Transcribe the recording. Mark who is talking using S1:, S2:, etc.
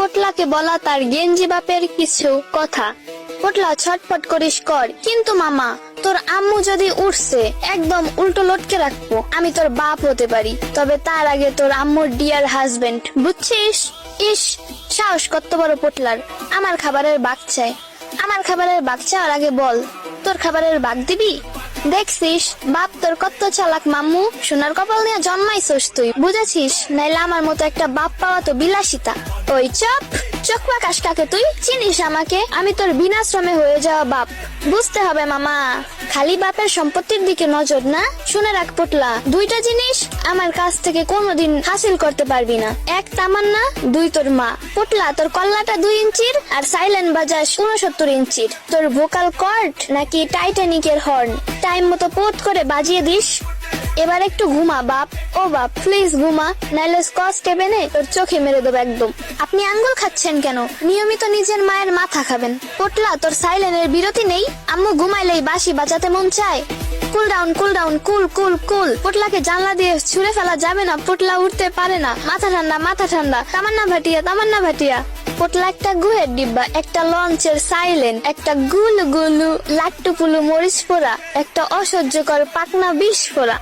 S1: পোটলাকে বলা তার গেঞ্জি বাপের কিছু কথা। পোটলা ছটফট করিস কর, কিন্তু মামা তোর আম্মু যদি উঠছে একদম উল্টো লটকে রাখবো। আমি তোর বাপ হতে পারি, তবে তার আগে তোর আম্মুর ডিয়ার হাজবেন্ড, বুঝছিস? ইস, সাহস কত বড় পোটলার! আমার খাবারের বাগ চাই। আমার খাবারের বাগ চাওয়ার আগে বল, তোর খাবারের বাগ দিবি? দেখছিস বাপ তোর কত চালাক মাম্মু, সোনার কপাল নিয়ে জন্মাইছস তুই, বুঝেছিস? নাইলে আমার মতো একটা বাপ পাওয়া তো বিলাসিতা। ওই চপ, চোখ পাকাস কাকে তুই? চিনিস আমাকে? আমি তোর বিনা শ্রমে হয়ে যাওয়া বাপ। বুঝতে হবে মামা, খালি বাপের সম্পত্তির দিকে নজর না। শুনে রাখ পোটলা, দুইটা জিনিস আমার কাছ থেকে কোনোদিন হাসিল করতে পারবি না। এক তামান্না, দুই তোর মা। পোটলা, তোর কল্লাটা 2 ইঞ্চির আর সাইলেন্ট বাজাস 69 ইঞ্চির। তোর ভোকাল কর্ড নাকি টাইটানিকের হর্ন টাইম মতো পোত করে বাজিয়ে দিস। এবার একটু ঘুমা বাপ। ও বাপ, প্লিজ ঘুমা, নাইলে স্কচ টেপেনে তোর চোখে মেরে দেবো একদম। আপনি আঙ্গুল খাচ্ছেন কেন? নিয়মিত নিজের মায়ের মাথা খাবেন। পোটলা, তোর সাইলেনের বিরতি নেই? আম্মু ঘুমাইলেই বাঁশি বাজাতে মন চায়। কুল ডাউন, কুল ডাউন, কুল কুল কুল। পোটলাকে জানলা দিয়ে ছুঁড়ে ফেলা যাবে না, পোটলা উঠতে পারে না। মাথা ঠান্ডা, মাথা ঠান্ডা। তামান্না ভাটিয়া, তামান্না ভাটিয়া। পোটলা একটা গুহের ডিব্বা, একটা লঞ্চের সাইলেন, একটা গুলু গুলু লাট্টু পুলু মরিচ পোড়া, একটা অসহ্যকর পাকনা বিষ ফোড়া।